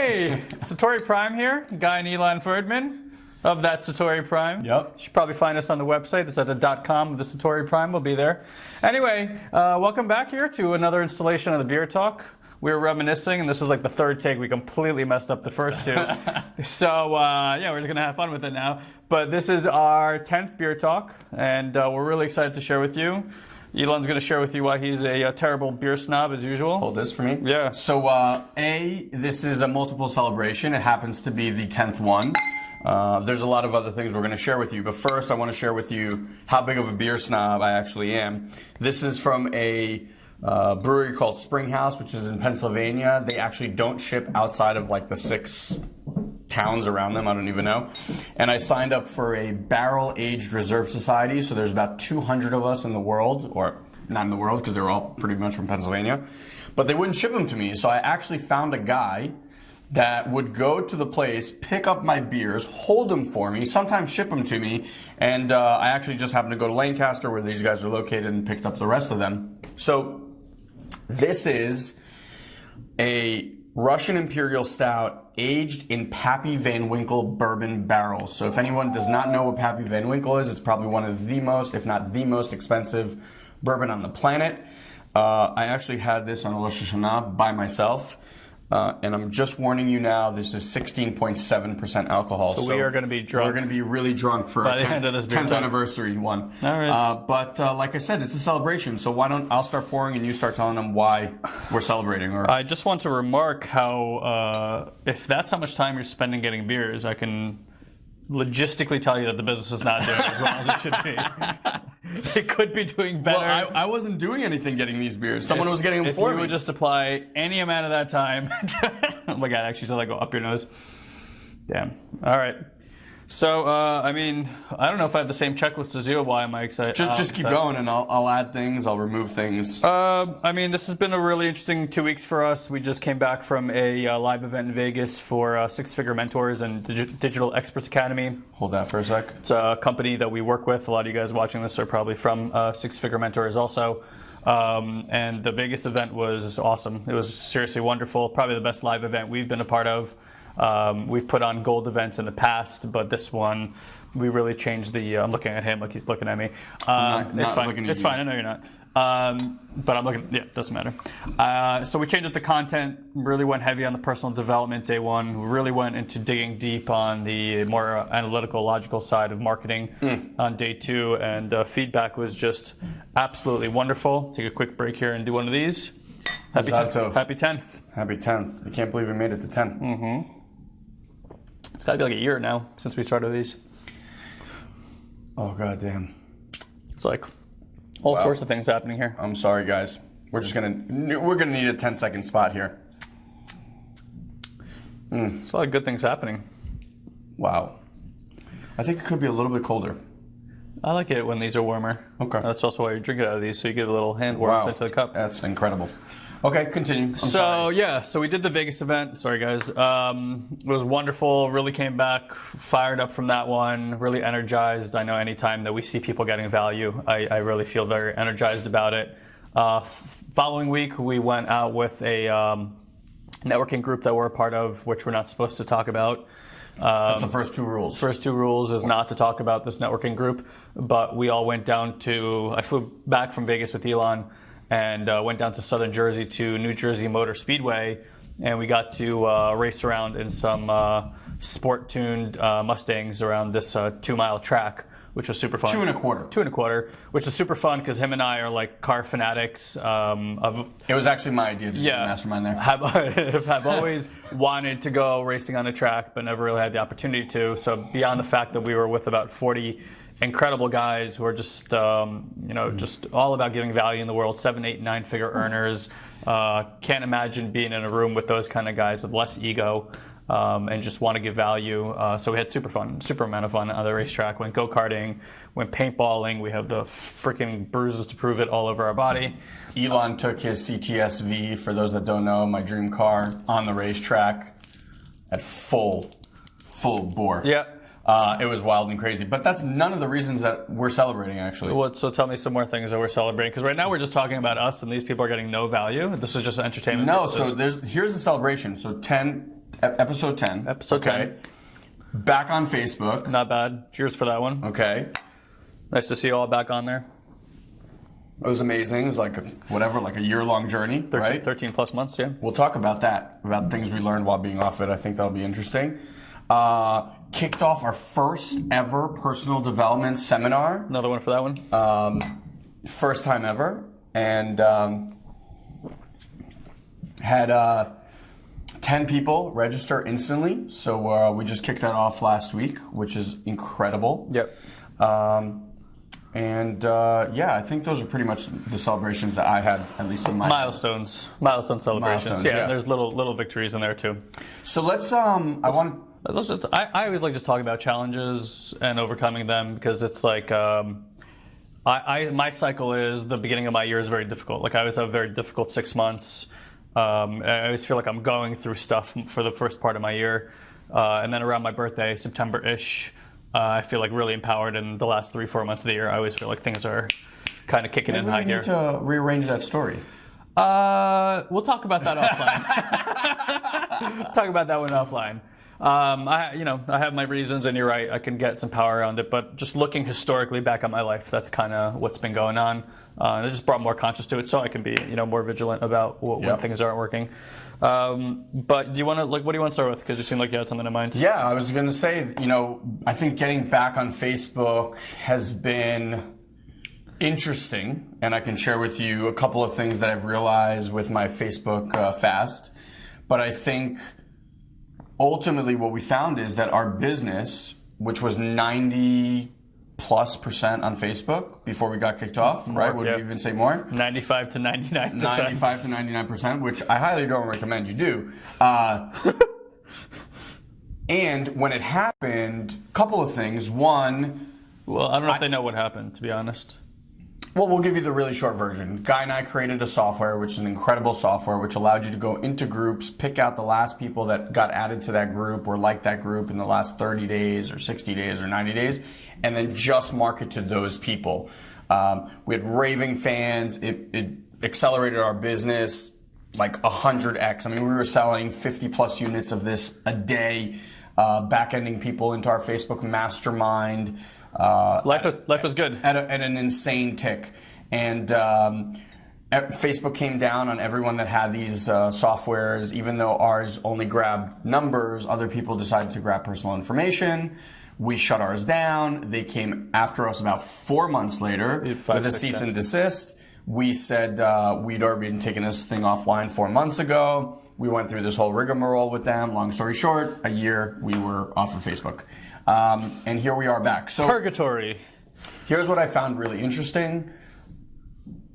Hey, SatoriPrime here, Guy and Ilan Ferdman of that SatoriPrime. Yep. You should probably find us on the website. It's at the .com of the SatoriPrime. We'll be there. Anyway, welcome back here to another installation of the Beer Talk. We were reminiscing, and this is like the third take. We completely messed up the first two. So, yeah, we're just going to have fun with it now. But this is our 10th Beer Talk, and we're really excited to share with you. Ilan's going to share with you why he's a terrible beer snob, as usual. Hold this for me. Yeah. So, this is a multiple celebration. It happens to be the 10th one. There's a lot of other things we're going to share with you. But first, I want to share with you how big of a beer snob I actually am. This is from a brewery called Springhouse, which is in Pennsylvania. They actually don't ship outside of like the 6 towns around them. I don't even know. And I signed up for a barrel-aged reserve society. So there's about 200 of us in the world, or not in the world because they're all pretty much from Pennsylvania. But they wouldn't ship them to me. So I actually found a guy that would go to the place, pick up my beers, hold them for me, sometimes ship them to me. And I actually just happened to go to Lancaster, where these guys are located, and picked up the rest of them. So this is a Russian Imperial Stout aged in Pappy Van Winkle bourbon barrels. So if anyone does not know what Pappy Van Winkle is, it's probably one of the most, if not the most expensive bourbon on the planet. I actually had this on Rosh Hashanah by myself. And I'm just warning you now, this is 16.7% alcohol. So we are going to be drunk. We're going to be really drunk for by our the end of this 10th anniversary one. All right. But like I said, it's a celebration. So why don't I'll start pouring and you start telling them why we're celebrating. Or I just want to remark how if that's how much time you're spending getting beers, I can logistically tell you that the business is not doing as well as it should be. It could be doing better. Well, I wasn't doing anything getting these beers. Someone was getting them for me. If you would just apply any amount of that time. Oh my God, I actually saw that go up your nose. Damn. All right. So, I mean, I don't know if I have the same checklist as you. Why am I excited? Just keep going, and I'll add things. I'll remove things. I mean, this has been a really interesting 2 weeks for us. We just came back from a live event in Vegas for Six Figure Mentors and Digital Experts Academy. Hold that for a sec. It's a company that we work with. A lot of you guys watching this are probably from Six Figure Mentors also. And the Vegas event was awesome. It was seriously wonderful. Probably the best live event we've been a part of. We've put on gold events in the past, but this one, we really changed the... I'm looking at him like he's looking at me. It's fine. It's fine. I know you're not. But I'm looking... Yeah, it doesn't matter. So we changed up the content, really went heavy on the personal development day one. We really went into digging deep on the more analytical, logical side of marketing on day two. And feedback was just absolutely wonderful. Take a quick break here and do one of these. Happy 10th. Happy 10th. Happy 10th. I can't believe we made it to 10. Mm-hmm. It's got to be like a year now since we started these. Oh, goddamn. It's like all sorts of things happening here. I'm sorry, guys. We're gonna need a 10-second spot here. It's a lot of good things happening. Wow. I think it could be a little bit colder. I like it when these are warmer. Okay. That's also why you drink it out of these, so you get a little hand warmth into the cup. That's incredible. Okay, continue. So we did the Vegas event. Sorry, guys. It was wonderful. Really came back fired up from that one. Really energized. I know anytime that we see people getting value, I really feel very energized about it. Following week, we went out with a networking group that we're a part of, which we're not supposed to talk about. That's the first 2 rules. First 2 rules is not to talk about this networking group, but we all went down to, I flew back from Vegas with Ilan and went down to Southern Jersey to New Jersey Motor Speedway, and we got to race around in some sport-tuned Mustangs around this 2-mile track, which was super fun. 2 1/4. 2 1/4, which is super fun because him and I are like car fanatics. It was actually my idea to do the mastermind there. Have always wanted to go racing on a track, but never really had the opportunity to. So beyond the fact that we were with about 40 incredible guys who are just, just all about giving value in the world, 7, 8, 9-figure earners. Can't imagine being in a room with those kind of guys with less ego. And just want to give value. So we had super amount of fun on the racetrack. Went go-karting, went paintballing. We have the freaking bruises to prove it all over our body. Ilan took his CTSV, for those that don't know, my dream car, on the racetrack at full bore. Yeah. It was wild and crazy. But that's none of the reasons that we're celebrating, actually. Well, so tell me some more things that we're celebrating. Because right now we're just talking about us, and these people are getting no value. This is just entertainment. No, purposes. So here's the celebration. So 10 Episode 10. Episode 10. Back on Facebook. Not bad. Cheers for that one. Okay. Nice to see you all back on there. It was amazing. It was like a year-long journey, 13, right? 13 plus months, yeah. We'll talk about that, about things we learned while being off it. I think that'll be interesting. Kicked off our first ever personal development seminar. Another one for that one. First time ever. And had 10 people register instantly. So we just kicked that off last week, which is incredible. Yep. I think those are pretty much the celebrations that I had, at least in my milestone celebrations. Milestones, yeah, yeah. There's little victories in there too. So let's I always like just talking about challenges and overcoming them, because it's like my cycle is the beginning of my year is very difficult. Like I always have a very difficult 6 months. I always feel like I'm going through stuff for the first part of my year, and then around my birthday, September-ish. I feel like really empowered in the last 3-4 months of the year. I always feel like things are kind of kicking in high gear. Need to rearrange that story. We'll talk about that offline. Talk about that one offline. I have my reasons, and you're right. I can get some power around it, but just looking historically back at my life, that's kind of what's been going on. And it just brought more conscious to it, so I can be, more vigilant about when things aren't working. But do you want to what do you want to start with? Because you seem like you had something in mind. Yeah, I was going to say, I think getting back on Facebook has been interesting, and I can share with you a couple of things that I've realized with my Facebook fast. But I think ultimately what we found is that our business, which was 90+% on Facebook before we got kicked off, right? Would you even say more? 95 to 99%. 95 to 99%, which I highly don't recommend you do. And when it happened, a couple of things. One, well, I don't know if they know what happened, to be honest. Well, we'll give you the really short version. Guy and I created a software, which is an incredible software, which allowed you to go into groups, pick out the last people that got added to that group or liked that group in the last 30 days or 60 days or 90 days, and then just market to those people. We had raving fans. It accelerated our business like 100x. I mean, we were selling 50 plus units of this a day, back-ending people into our Facebook mastermind. Life was good at an insane tick, and Facebook came down on everyone that had these softwares. Even though ours only grabbed numbers, other people decided to grab personal information. We shut ours down. They came after us about 4 months later with a cease and desist. We said we'd already been taking this thing offline 4 months ago. We went through this whole rigmarole with them. Long story short, a year we were off of Facebook. And here we are back. So purgatory. Here's what I found really interesting.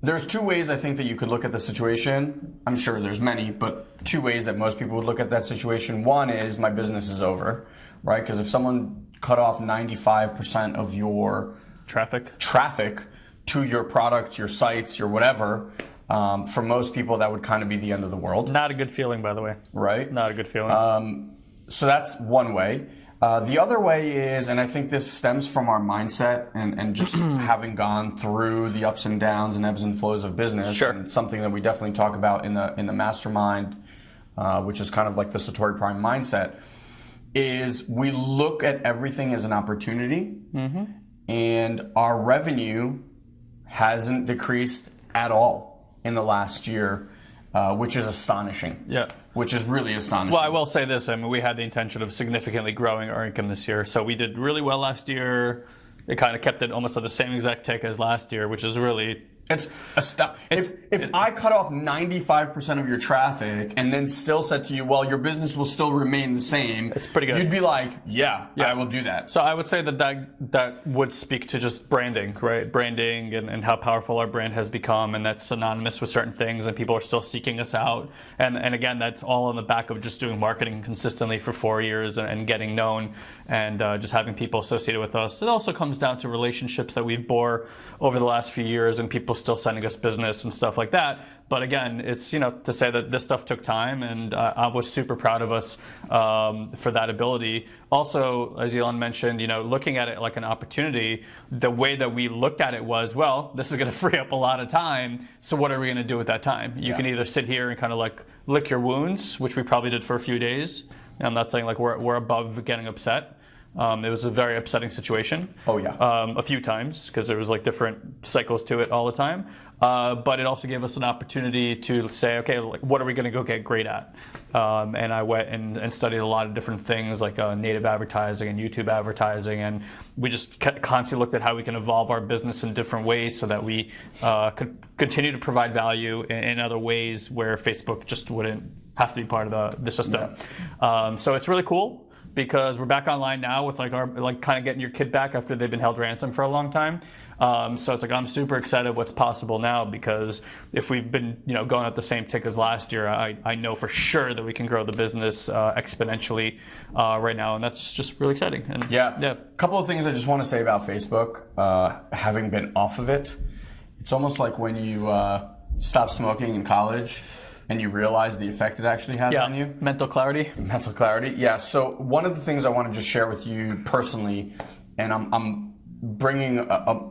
There's two ways I think that you could look at the situation. I'm sure there's many, but two ways that most people would look at that situation. One is my business is over, right? Because if someone cut off 95% of your traffic to your products, your sites, your whatever, for most people that would kind of be the end of the world. Not a good feeling, by the way. Right? Not a good feeling. So that's one way. The other way is, and I think this stems from our mindset and just having gone through the ups and downs and ebbs and flows of business. Sure. And something that we definitely talk about in the mastermind, which is kind of like the SatoriPrime mindset, is we look at everything as an opportunity, and our revenue hasn't decreased at all in the last year, which is astonishing. Yeah. Which is really astonishing. Well, I will say this. I mean, we had the intention of significantly growing our income this year. So we did really well last year. It kind of kept it almost at the same exact tick as last year, which is really... If I cut off 95% of your traffic and then still said to you, well, your business will still remain the same, it's pretty good. You'd be like, yeah, I will do that. So I would say that would speak to just branding, right? Branding and how powerful our brand has become, and that's synonymous with certain things, and people are still seeking us out. And again, that's all on the back of just doing marketing consistently for 4 years and getting known and just having people associated with us. It also comes down to relationships that we've bore over the last few years, and people still sending us business and stuff like that. But again, it's to say that this stuff took time, and I was super proud of us for that ability. Also, as Ilan mentioned, looking at it like an opportunity, the way that we looked at it was, well, this is going to free up a lot of time. So what are we going to do with that time? You can either sit here and kind of like lick your wounds, which we probably did for a few days, And I'm not saying like we're above getting upset. It was a very upsetting situation. Oh yeah. A few times because there was like different cycles to it all the time. But it also gave us an opportunity to say, okay, like what are we going to go get great at? And I went and studied a lot of different things like native advertising and YouTube advertising, and we just constantly looked at how we can evolve our business in different ways so that we could continue to provide value in other ways where Facebook just wouldn't have to be part of the system. Yeah. So it's really cool, because we're back online now with like our kind of getting your kid back after they've been held ransom for a long time. So it's like I'm super excited what's possible now, because if we've been going at the same tick as last year, I know for sure that we can grow the business exponentially right now, and that's just really exciting. And yeah. A couple of things I just want to say about Facebook. Having been off of it, it's almost like when you stop smoking in college and you realize the effect it actually has on you. Mental clarity. Mental clarity, yeah. So one of the things I want to just share with you personally, and I'm bringing a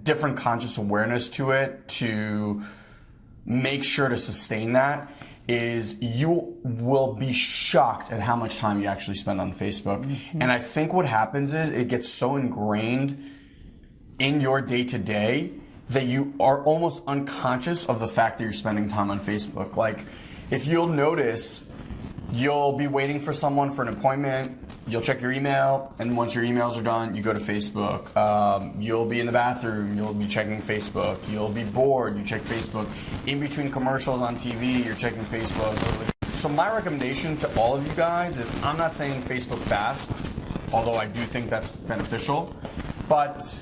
different conscious awareness to it to make sure to sustain that, is you will be shocked at how much time you actually spend on Facebook. Mm-hmm. And I think what happens is it gets so ingrained in your day-to-day that you are almost unconscious of the fact that you're spending time on Facebook. Like, if you'll notice, you'll be waiting for someone for an appointment, you'll check your email, and once your emails are done, you go to Facebook. You'll be in the bathroom, you'll be checking Facebook. You'll be bored, you check Facebook. In between commercials on TV, you're checking Facebook. So my recommendation to all of you guys is, I'm not saying Facebook fast, although I do think that's beneficial, but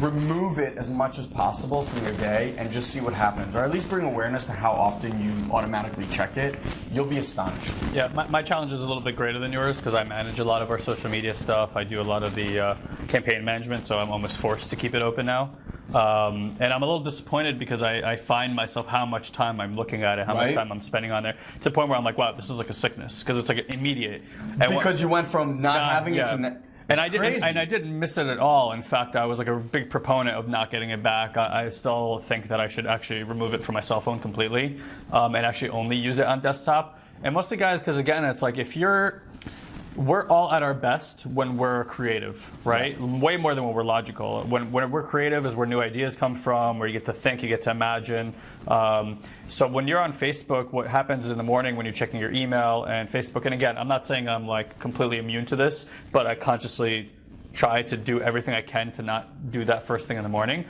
remove it as much as possible from your day and just see what happens, or at least bring awareness to how often you automatically check it. You'll be astonished. Yeah, my challenge is a little bit greater than yours, because I manage a lot of our social media stuff. I do a lot of the campaign management, so I'm almost forced to keep it open now. And I'm a little disappointed, because I find myself how much time I'm looking at it, how much time I'm spending on there, to the point where I'm like, wow, this is like a sickness, because it's like immediate. And because you went from not having it to... And I didn't miss it at all. In fact, I was like a big proponent of not getting it back. I still think that I should actually remove it from my cell phone completely, and actually only use it on desktop. And mostly, guys, because again, it's like we're all at our best when we're creative, right? Yeah. Way more than when we're logical. When we're creative is where new ideas come from, where you get to think, you get to imagine. So when you're on Facebook, what happens in the morning when you're checking your email and Facebook, and again, I'm not saying I'm like completely immune to this, but I consciously try to do everything I can to not do that first thing in the morning.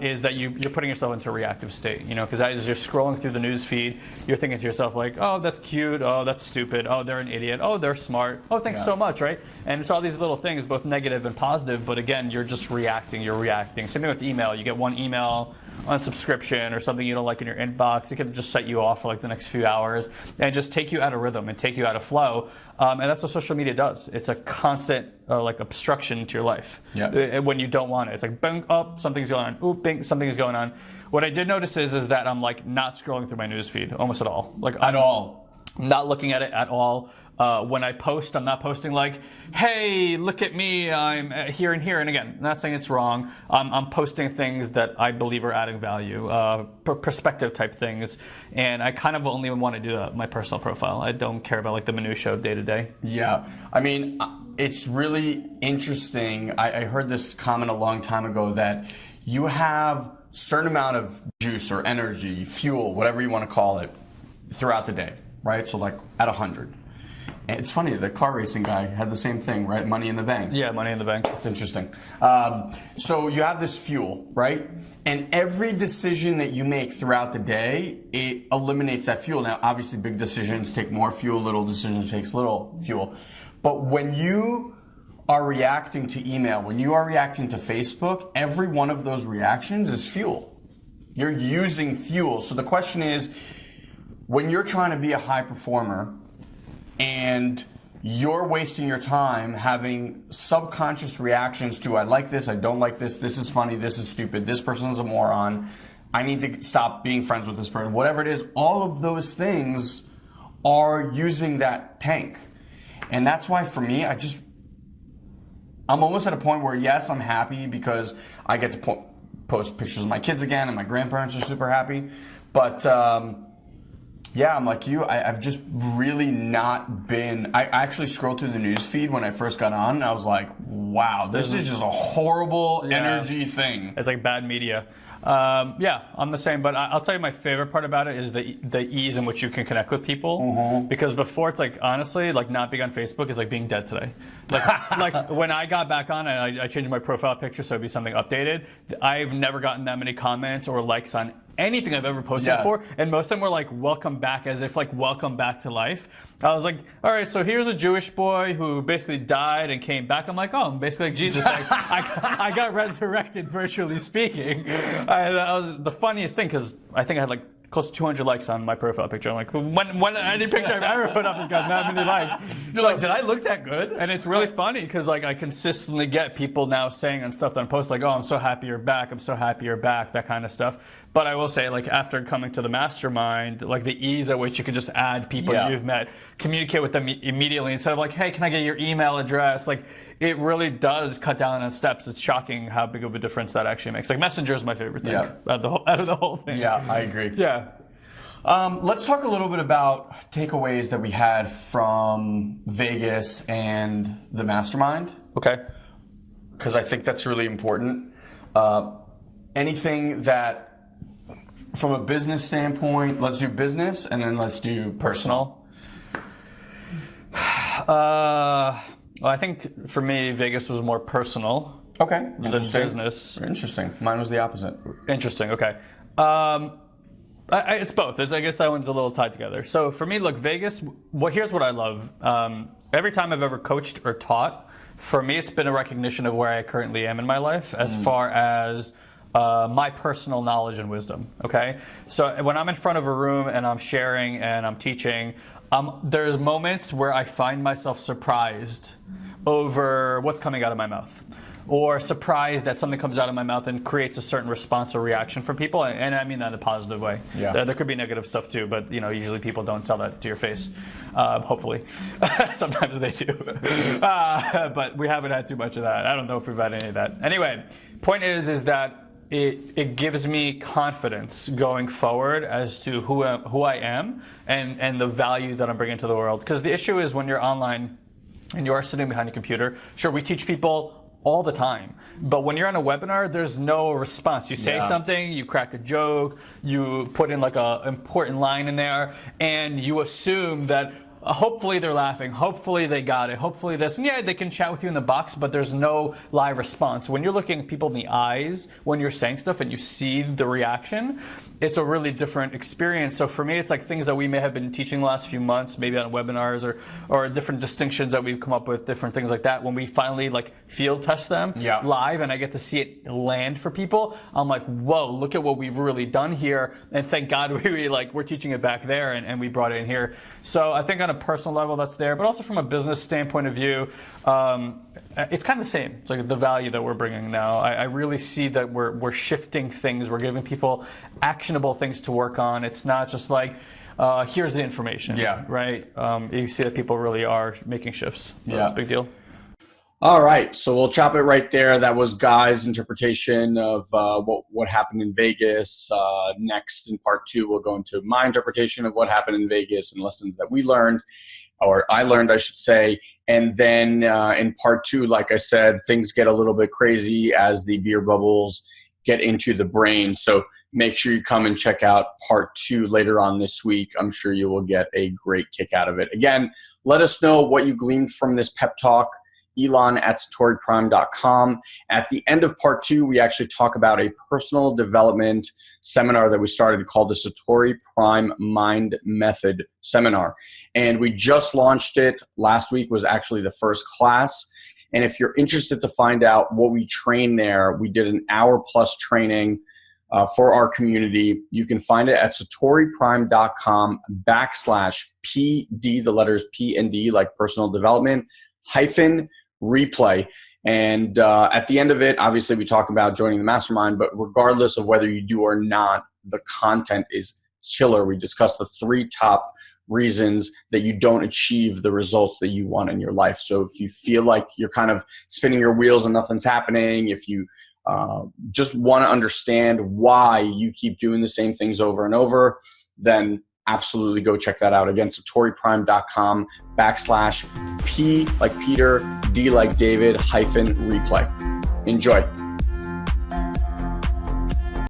Is that you're putting yourself into a reactive state, because as you're scrolling through the news feed, you're thinking to yourself like, oh, that's cute, oh, that's stupid, oh, they're an idiot, oh, they're smart, oh, thanks so much, right? And it's all these little things, both negative and positive, but again, you're just reacting. Same thing with email. You get one email unsubscription or something you don't like in your inbox, it can just set you off for like the next few hours and just take you out of rhythm and take you out of flow. And that's what social media does. It's a constant like obstruction to your life when you don't want it. It's like bang, up, something's going on. Oop, bing, something's going on. What I did notice is that I'm like not scrolling through my news feed almost at all. Like at all. Not looking at it at all. When I post, I'm not posting like, hey, look at me, I'm here and here. And again, I'm not saying it's wrong. I'm posting things that I believe are adding value, perspective type things. And I kind of only want to do that my personal profile. I don't care about like the minutia of day to day. Yeah. I mean, it's really interesting. I heard this comment a long time ago that you have a certain amount of juice or energy, fuel, whatever you want to call it, throughout the day, right? So like at 100. And it's funny, the car racing guy had the same thing, right? Money in the bank. Yeah, money in the bank. It's interesting. So you have this fuel, right? And every decision that you make throughout the day, it eliminates that fuel. Now, obviously, big decisions take more fuel, little decisions takes little fuel. But when you are reacting to email, when you are reacting to Facebook, every one of those reactions is fuel. You're using fuel. So the question is, when you're trying to be a high performer, and you're wasting your time having subconscious reactions to, I like this, I don't like this is funny, this is stupid, this person is a moron, I need to stop being friends with this person, whatever it is, all of those things are using that tank. And that's why for me, I'm almost at a point where, yes, I'm happy because I get to post pictures of my kids again and my grandparents are super happy, but Yeah, I'm like you. I've just really not been. I actually scrolled through the news feed when I first got on, and I was like, wow, this is just a horrible energy thing. It's like bad media. Yeah, I'm the same, but I'll tell you my favorite part about it is the ease in which you can connect with people. Because before, it's like, honestly, like not being on Facebook is like being dead today. Like when I got back on and I changed my profile picture so it'd be something updated, I've never gotten that many comments or likes on anything I've ever posted before, and most of them were like welcome back, as if like welcome back to life. I was like, all right, so here's a Jewish boy who basically died and came back. I'm like, oh, I'm basically like Jesus. Like, I got resurrected, virtually speaking. That was the funniest thing, because I think I had like close to 200 likes on my profile picture. I'm like, when any picture I've ever put up has got that many likes. You're like, did I look that good? And it's really funny because like I consistently get people now saying on stuff that I'm posting, like, oh, I'm so happy you're back. I'm so happy you're back, that kind of stuff. But I will say, like, after coming to the mastermind, like the ease at which you could just add people you've met, communicate with them immediately instead of like, hey, can I get your email address? Like, it really does cut down on steps. It's shocking how big of a difference that actually makes. Like, Messenger is my favorite thing out of the whole thing. Yeah, I agree. Yeah. Let's talk a little bit about takeaways that we had from Vegas and the mastermind. Okay. Because I think that's really important. Anything that, from a business standpoint, let's do business and then let's do personal. Well, I think for me, Vegas was more personal Okay. than business. Interesting. Mine was the opposite. Interesting. Okay. It's both. I guess that one's a little tied together. So for me, look, Vegas, here's what I love. Every time I've ever coached or taught, for me, it's been a recognition of where I currently am in my life as far as my personal knowledge and wisdom, okay? So when I'm in front of a room and I'm sharing and I'm teaching, there's moments where I find myself surprised over what's coming out of my mouth, or surprised that something comes out of my mouth and creates a certain response or reaction from people, and I mean that in a positive way. Yeah. There could be negative stuff too, but usually people don't tell that to your face. Hopefully, sometimes they do, but we haven't had too much of that. I don't know if we've had any of that. Anyway, point is that it gives me confidence going forward as to who I am and the value that I'm bringing to the world. Because the issue is when you're online and you are sitting behind a computer, sure, we teach people all the time. But when you're on a webinar, there's no response. You say something, you crack a joke, you put in like an important line in there, and you assume that hopefully they're laughing, hopefully they got it, hopefully this, and yeah, they can chat with you in the box, but there's no live response. When you're looking at people in the eyes, when you're saying stuff and you see the reaction, it's a really different experience. So for me, it's like things that we may have been teaching the last few months, maybe on webinars or different distinctions that we've come up with, different things like that. When we finally like field test them live and I get to see it land for people, I'm like, whoa, look at what we've really done here. And thank God we're teaching it back there and we brought it in here. So I think on a personal level that's there, but also from a business standpoint of view, it's kind of the same. It's like the value that we're bringing now. I really see that we're shifting things. We're giving people actionable things to work on. It's not just like, here's the information. Yeah. Right? You see that people really are making shifts. So it's a big deal. All right, so we'll chop it right there. That was Guy's interpretation of what happened in Vegas. Next, in part 2, we'll go into my interpretation of what happened in Vegas and lessons that we learned, or I learned, I should say. And then in part 2, like I said, things get a little bit crazy as the beer bubbles get into the brain. So make sure you come and check out part 2 later on this week. I'm sure you will get a great kick out of it. Again, let us know what you gleaned from this pep talk. Ilan at SatoriPrime.com. At the end of part 2, we actually talk about a personal development seminar that we started called the Satori Prime Mind Method Seminar. And we just launched it. Last week was actually the first class. And if you're interested to find out what we train there, we did an hour-plus training for our community. You can find it at SatoriPrime.com/PD, the letters P and D, like personal development, -replay. And at the end of it, obviously we talk about joining the mastermind, but regardless of whether you do or not, the content is killer. We discuss the 3 top reasons that you don't achieve the results that you want in your life. So if you feel like you're kind of spinning your wheels and nothing's happening, if you just want to understand why you keep doing the same things over and over, then absolutely go check that out. Again, SatoriPrime.com/P like Peter, D like David -replay. Enjoy.